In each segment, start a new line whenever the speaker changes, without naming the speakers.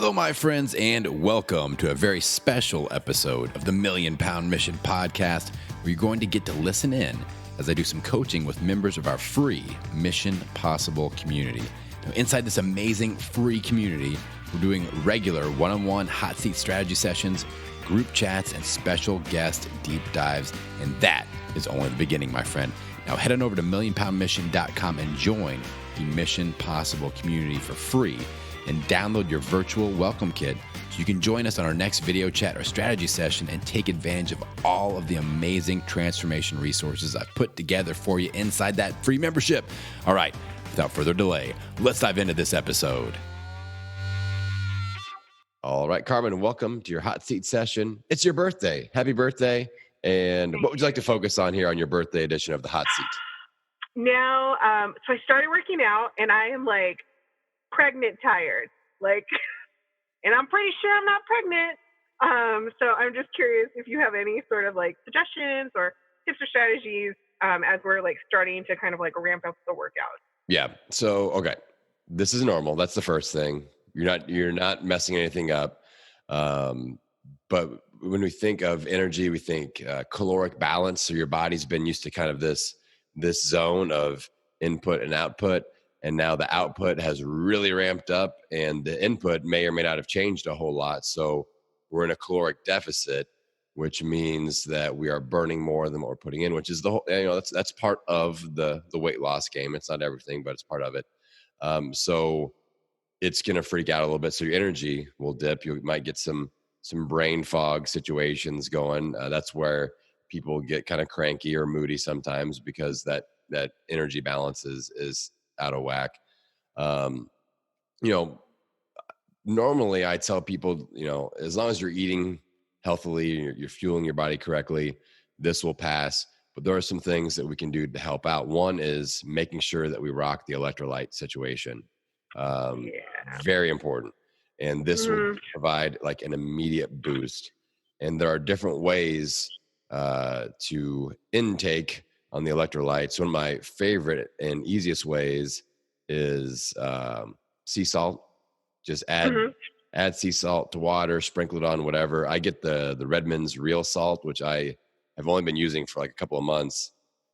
Hello, my friends, and welcome to a very special episode of the Million Pound Mission podcast, where you're going to get to listen in as I do some coaching with members of our free Mission Possible community. Now, inside this amazing free community, we're doing regular one-on-one hot seat strategy sessions, group chats, and special guest deep dives, and that is only the beginning, my friend. Now head on over to millionpoundmission.com and join the Mission Possible community for free, and download your virtual welcome kit so you can join us on our next video chat or strategy session and take advantage of all of the amazing transformation resources I've put together for you inside that free membership. All right, without further delay, let's dive into this episode. All right, Carmen, welcome to your hot seat session. It's your birthday. Happy birthday. And what would you like to focus on here on your birthday edition of the hot seat?
Now, so I started working out and I am like pregnant tired, and I'm pretty sure I'm not pregnant. So I'm just curious if you have any sort of like suggestions or tips or strategies as we're like starting to kind of like ramp up the workout.
Yeah. So, okay. This is normal. That's the first thing. You're not messing anything up. But when we think of energy, we think caloric balance. So your body's been used to kind of this zone of input and output. And now the output has really ramped up and the input may or may not have changed a whole lot. So we're in a caloric deficit, which means that we are burning more than what we're putting in, which is the whole, that's part of the weight loss game. It's not everything, but it's part of it. So it's going to freak out a little bit. So your energy will dip. You might get some brain fog situations going. That's where people get kind of cranky or moody sometimes because that energy balance is out of whack. Normally I tell people, as long as you're eating healthily, you're fueling your body correctly, this will pass. But there are some things that we can do to help out. One is making sure that we rock the electrolyte situation. Very important. And this will provide like an immediate boost. And there are different ways to intake on the electrolytes. One of my favorite and easiest ways is sea salt. Just add sea salt to water, sprinkle it on whatever. I get the Redmond's Real Salt, which I have only been using for like a couple of months.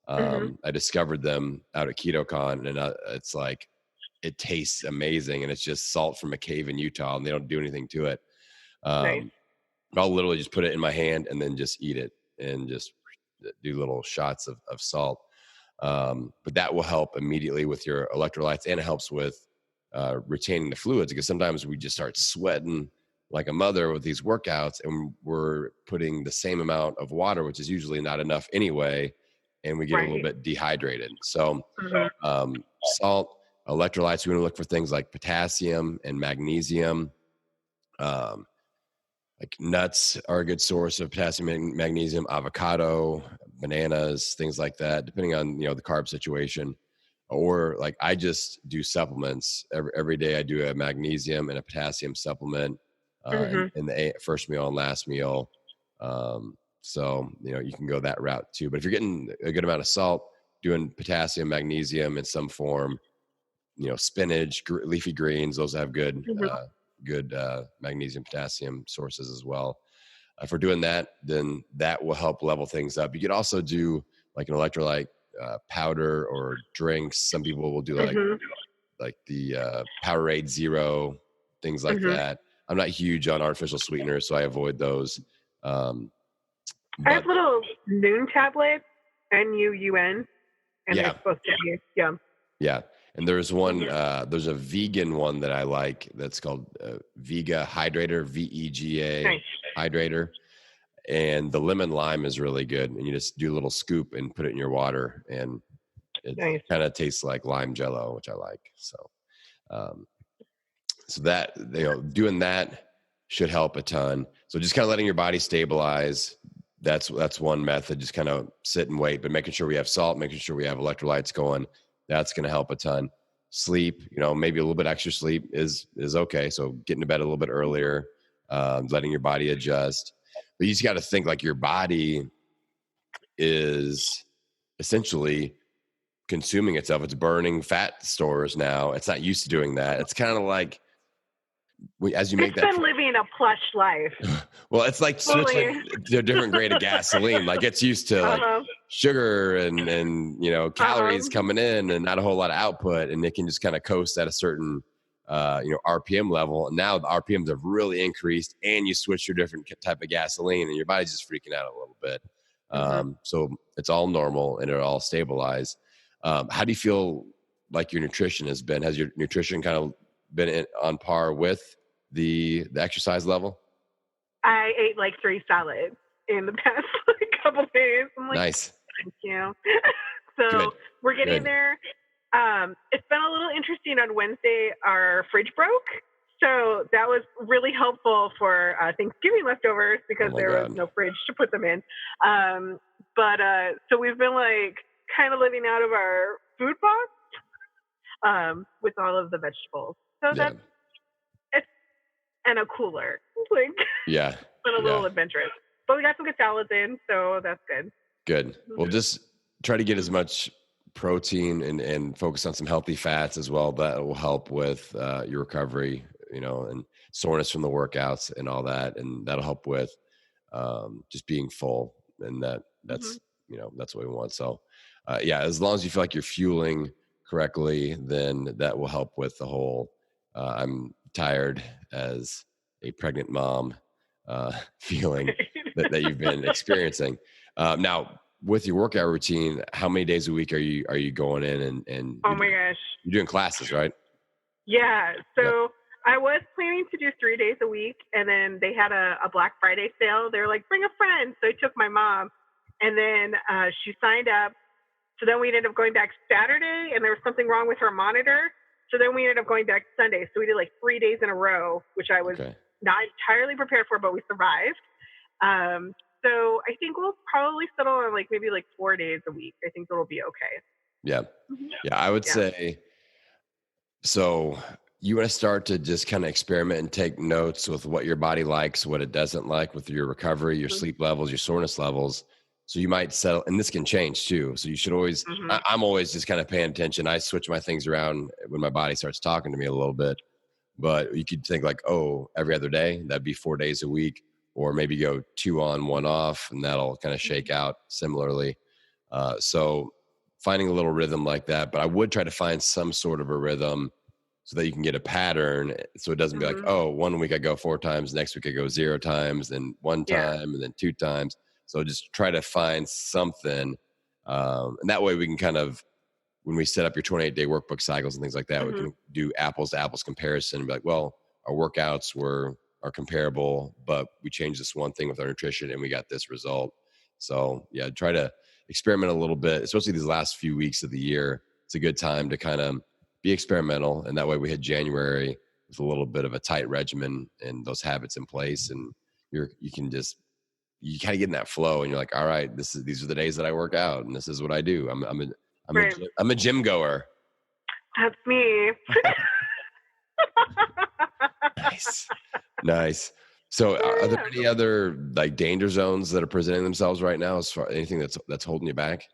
I discovered them out at KetoCon, and it's like, it tastes amazing, and it's just salt from a cave in Utah, and they don't do anything to it.
Nice.
I'll literally just put it in my hand and then just eat it and just do little shots of salt. But that will help immediately with your electrolytes, and it helps with retaining the fluids, because sometimes we just start sweating like a mother with these workouts, and we're putting the same amount of water, which is usually not enough anyway, and we get a little bit dehydrated. So salt, electrolytes, we want to look for things like potassium and magnesium. Like nuts are a good source of potassium and magnesium, avocado, bananas, things like that, depending on, the carb situation. Or like I just do supplements every day. I do a magnesium and a potassium supplement in the first meal and last meal. So, you can go that route too. But if you're getting a good amount of salt, doing potassium, magnesium in some form, spinach, leafy greens, those have good magnesium, potassium sources as well. If we're doing that, then that will help level things up. You could also do like an electrolyte powder or drinks. Some people will do like the Powerade Zero, things like that. I'm not huge on artificial sweeteners, so I avoid those.
I have little Noon tablets, NUUN, and they're supposed to be
Yeah. And there's one, there's a vegan one that I like that's called Vega Hydrator, VEGA Hydrator. And the lemon lime is really good. And you just do a little scoop and put it in your water, and it kind of tastes like lime jello, which I like. So, so that, doing that should help a ton. So just kind of letting your body stabilize. That's one method. Just kind of sit and wait, but making sure we have salt, making sure we have electrolytes going. That's going to help a ton. Sleep, maybe a little bit extra sleep is okay. So getting to bed a little bit earlier, letting your body adjust. But you just got to think like your body is essentially consuming itself. It's burning fat stores now. It's not used to doing that. It's kind of like as you
It's
make that,
been living a plush life.
well, it's like
Fully.
switching to a different grade of gasoline. Like it's used to like
Uh-huh.
sugar and calories
Uh-huh.
coming in and not a whole lot of output, and it can just kind of coast at a certain RPM level. And now the RPMs have really increased, and you switch to a different type of gasoline, and your body's just freaking out a little bit.
Mm-hmm.
So it's all normal and it'll all stabilize. How do you feel like your nutrition has been? Has your nutrition kind of been on par with the exercise level?
I ate like 3 salads in the past like, couple days. I'm like,
Nice.
thank you.
Good.
So we're getting
Good.
there. It's been a little interesting. On Wednesday, our fridge broke. So that was really helpful for Thanksgiving leftovers because
Oh my
there was
God.
no fridge to put them in. So we've been like kind of living out of our food box with all of the vegetables. So
Yeah.
it's and a cooler. Like
Yeah.
been a little
Yeah.
adventurous. But we got some good salads in, so that's good.
Good. Well,
Mhm.
just try to get as much protein and focus on some healthy fats as well. That will help with your recovery, and soreness from the workouts and all that. And that'll help with just being full. And
Mhm.
that's what we want. So, yeah, as long as you feel like you're fueling correctly, then that will help with the whole I'm tired as a pregnant mom feeling that you've been experiencing. Now, with your workout routine, how many days a week are you going in and
Oh my gosh.
you're doing classes, right?
Yeah.
Yep.
So I was planning to do 3 days a week, and then they had a Black Friday sale. They were like, bring a friend. So I took my mom, and then she signed up. So then we ended up going back Saturday, and there was something wrong with her monitor. So then we ended up going back Sunday. So we did like 3 days in a row, which I was
Okay.
not entirely prepared for, but we survived. So I think we'll probably settle on like maybe like 4 days a week. I think it'll be okay.
Yeah.
Mhm.
Yeah. I would
Yeah.
say so. You want to start to just kind of experiment and take notes with what your body likes, what it doesn't like, with your recovery, your
Mhm.
sleep levels, your soreness levels. So you might settle, and this can change too. So you should always,
Mhm.
I'm always just kind of paying attention. I switch my things around when my body starts talking to me a little bit. But you could think like, oh, every other day, that'd be 4 days a week, or maybe go 2 on, 1 off, and that'll kind of shake
Mhm.
out similarly. So finding a little rhythm like that, but I would try to find some sort of a rhythm so that you can get a pattern. So it doesn't be like,
Mhm.
oh, 1 week I go 4 times, next week I go 0 times, then one
Yeah.
time, and then 2 times. So just try to find something. And that way we can kind of, when we set up your 28-day workbook cycles and things like that, we
Mhm.
can do apples to apples comparison and be like, well, our workouts are comparable, but we changed this one thing with our nutrition and we got this result. So yeah, try to experiment a little bit, especially these last few weeks of the year. It's a good time to kind of be experimental. And that way we hit January with a little bit of a tight regimen and those habits in place. And you can just, you kind of get in that flow and you're like, all right, these are the days that I work out and this is what I do.
Right.
I'm a gym goer.
That's me.
Nice. Nice. So are there
Yeah.
any other like danger zones that are presenting themselves right now as far anything that's holding you back?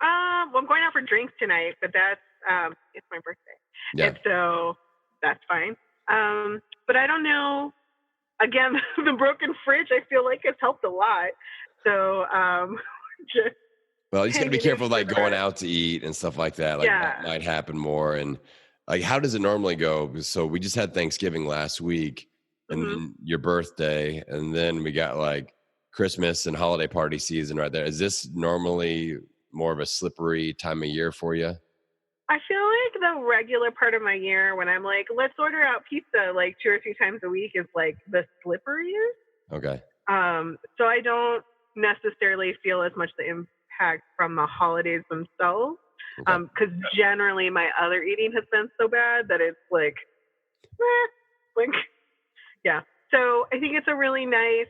Well, I'm going out for drinks tonight, but that's it's my birthday,
Yeah.
and so that's fine. But I don't know. Again, the broken fridge, I feel like has helped a lot. So just
Well, you just got to be
hanging in
careful like going
there.
out to eat and stuff like that. Like that
Yeah.
might happen more. And like, how does it normally go? So we just had Thanksgiving last week and
Hmm.
then your birthday, and then we got like Christmas and holiday party season right there. Is this normally more of a slippery time of year for you?
I feel like the regular part of my year when I'm like, let's order out pizza like 2 or 3 times a week is like the slipperiest.
Okay.
So I don't necessarily feel as much the impact from the holidays themselves.
Okay.
Because generally my other eating has been so bad that it's like, yeah. So I think it's a really nice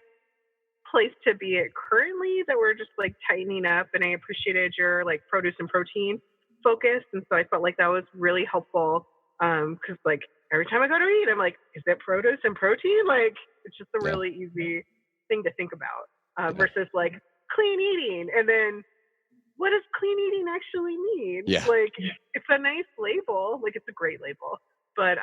place to be at currently that we're just like tightening up. And I appreciated your like produce and protein focus. And so I felt like that was really helpful. Cause like every time I go to eat, I'm like, is it produce and protein? Like it's just a
Yeah.
really easy thing to think about
Yeah.
versus like clean eating. And then what does clean eating actually mean?
Yeah.
Like it's a nice label. Like it's a great label, but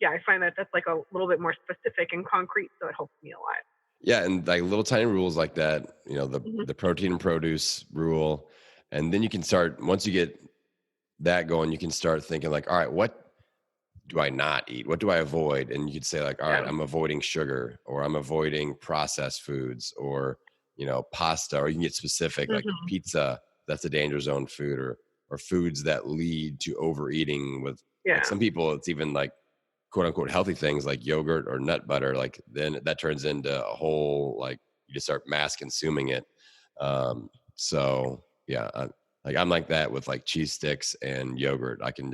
yeah, I find that that's like a little bit more specific and concrete, so it helps me a lot.
Yeah, and like little tiny rules like that,
Mhm.
the protein and produce rule, and then you can start once you get that going, you can start thinking like, all right, what do I not eat? What do I avoid? And you could say like, all right,
Yeah.
I'm avoiding sugar, or I'm avoiding processed foods, or pasta, or you can get specific like
Mhm.
pizza. That's a danger zone food, or foods that lead to overeating. With like
Yeah.
some people, it's even like quote unquote healthy things like yogurt or nut butter. Like then that turns into a whole like you just start mass consuming it. So yeah, like I'm like that with like cheese sticks and yogurt. I can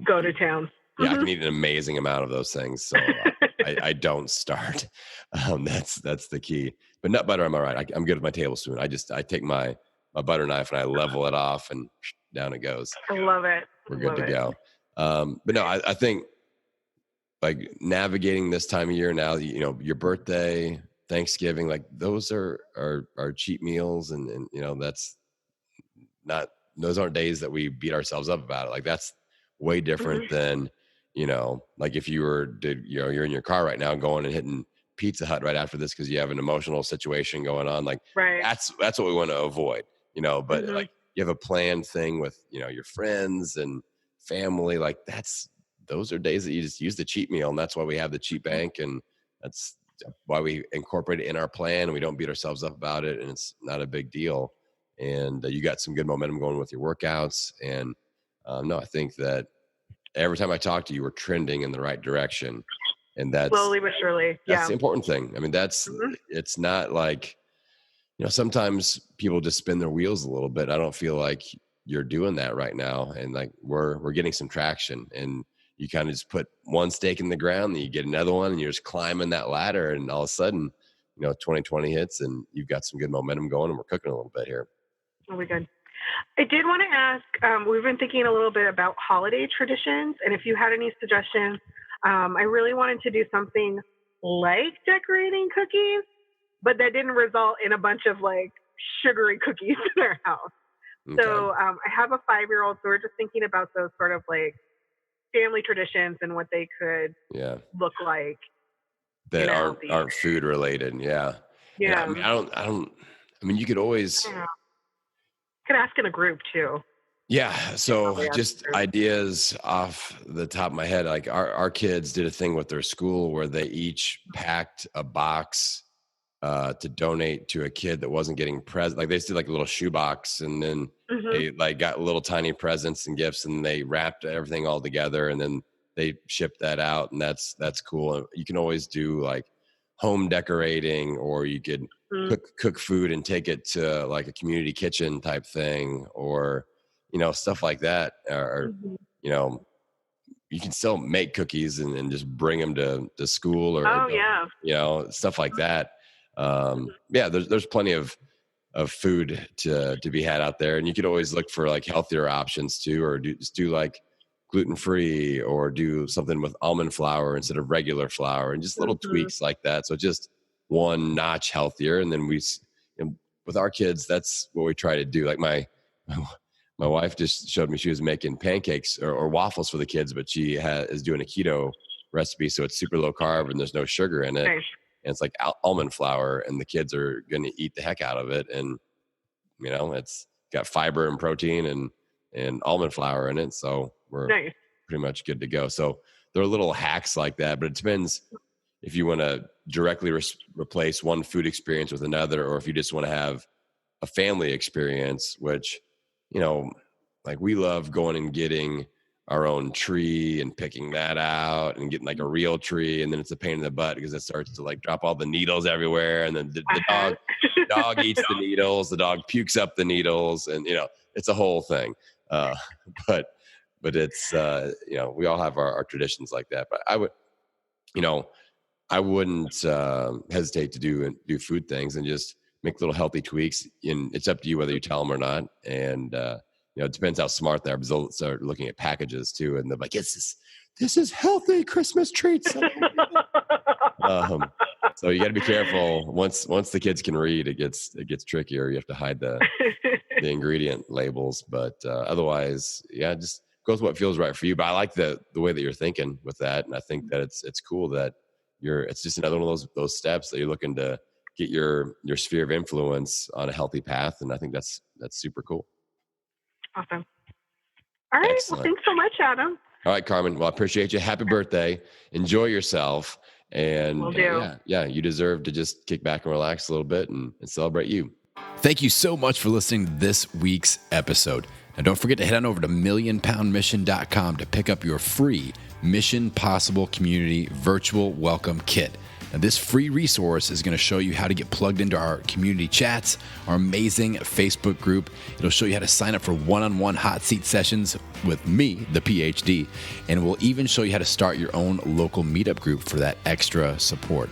Go to
eat,
town.
yeah, I can eat an amazing amount of those things. So I don't start. That's the key. But nut butter, I'm all right. I'm good with my tablespoon. I take my butter knife and I level it off and down it goes.
I love it. I
We're good
love
to
it.
go. But no, I think like navigating this time of year now, your birthday, Thanksgiving, like those are cheap meals, and that's not those aren't days that we beat ourselves up about it. Like that's way different
Mhm.
than, like if you were you're in your car right now going and hitting Pizza Hut right after this because you have an emotional situation going on. Like
Right.
that's what we want to avoid, but
Mhm.
like you have a planned thing with, your friends and family, like those are days that you just use the cheat meal. And that's why we have the cheat
Mhm.
bank. And that's why we incorporate it in our plan and we don't beat ourselves up about it. And it's not a big deal. And you got some good momentum going with your workouts. And no, I think that every time I talk to you, we're trending in the right direction. And
Slowly but surely.
that's
Yeah.
the important thing. I mean,
Mhm.
it's not like, sometimes people just spin their wheels a little bit. I don't feel like you're doing that right now. And like we're getting some traction, and you kind of just put one stake in the ground, then you get another one, and you're just climbing that ladder. And all of a sudden, 2020 hits and you've got some good momentum going, and we're cooking a little bit here.
Really good. I did want to ask, we've been thinking a little bit about holiday traditions, and if you had any suggestions, I really wanted to do something like decorating cookies, but that didn't result in a bunch of like sugary cookies in our house.
Okay.
So I have a 5-year-old, so we're just thinking about those sort of like family traditions and what they could
Yeah.
look like,
That
these
aren't food related. Yeah. And I
yeah,
mean, I mean, you could always,
yeah. Could ask in a group too.
yeah.
Could
So
probably ask
just
in a group.
ideas off the top of my head. Like our kids did a thing with their school where they each packed a box to donate to a kid that wasn't getting present. Like they just did like a little shoebox, and then
Mhm.
they like got little tiny presents and gifts, and they wrapped everything all together, and then they shipped that out, and that's cool. And you can always do like home decorating, or you could
Mhm.
cook food and take it to like a community kitchen type thing, or stuff like that. Or
Mhm.
you know you can still make cookies and just bring them to school, or
Oh yeah.
stuff like that.
Mhm.
Yeah, there's plenty of food to be had out there, and you could always look for like healthier options too, or just do like gluten free, or do something with almond flour instead of regular flour, and just little
Mhm.
tweaks like that. So just one notch healthier, and then with our kids, that's what we try to do. Like my wife just showed me she was making pancakes or waffles for the kids, but she is doing a keto recipe, so it's super low carb and there's no sugar in it,
Nice.
and it's like almond flour, and the kids are going to eat the heck out of it. And it's got fiber and protein and almond flour in it, so we're
Nice.
pretty much good to go. So there are little hacks like that, but it depends if you want to directly replace one food experience with another, or if you just want to have a family experience, which, you know, like we love going and getting our own tree and picking that out and getting like a real tree. And then it's a pain in the butt because it starts to like drop all the needles everywhere. And then the
Uh-huh.
dog eats the needles, the dog pukes up the needles, and, it's a whole thing. Uh, but, it's, we all have our traditions like that. But you know, I wouldn't hesitate to do food things and just make little healthy tweaks. And it's up to you whether you tell them or not. And it depends how smart they are, because they'll start looking at packages too, and they're like, this is healthy Christmas treats." So you got to be careful. Once the kids can read, it gets trickier. You have to hide the ingredient labels, but otherwise, yeah, just go with what feels right for you. But I like the way that you're thinking with that. And I think that it's cool that it's just another one of those steps that you're looking to get your sphere of influence on a healthy path. And I think that's super cool.
Awesome. All right.
Excellent.
Well, thanks so much, Adam.
All right, Carmen. Well, I appreciate you. Happy birthday. Enjoy yourself. And
Will do.
Yeah, you deserve to just kick back and relax a little bit and celebrate you.
Thank you so much for listening to this week's episode. Now, don't forget to head on over to millionpoundmission.com to pick up your free Mission Possible Community Virtual Welcome Kit. Now, this free resource is going to show you how to get plugged into our community chats, our amazing Facebook group. It'll show you how to sign up for one-on-one hot seat sessions with me, the PhD, and we'll even show you how to start your own local meetup group for that extra support.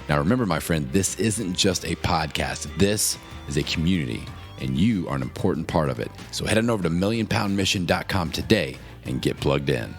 Now, remember, my friend, this isn't just a podcast. This is a community, and you are an important part of it. So head on over to millionpoundmission.com today and get plugged in.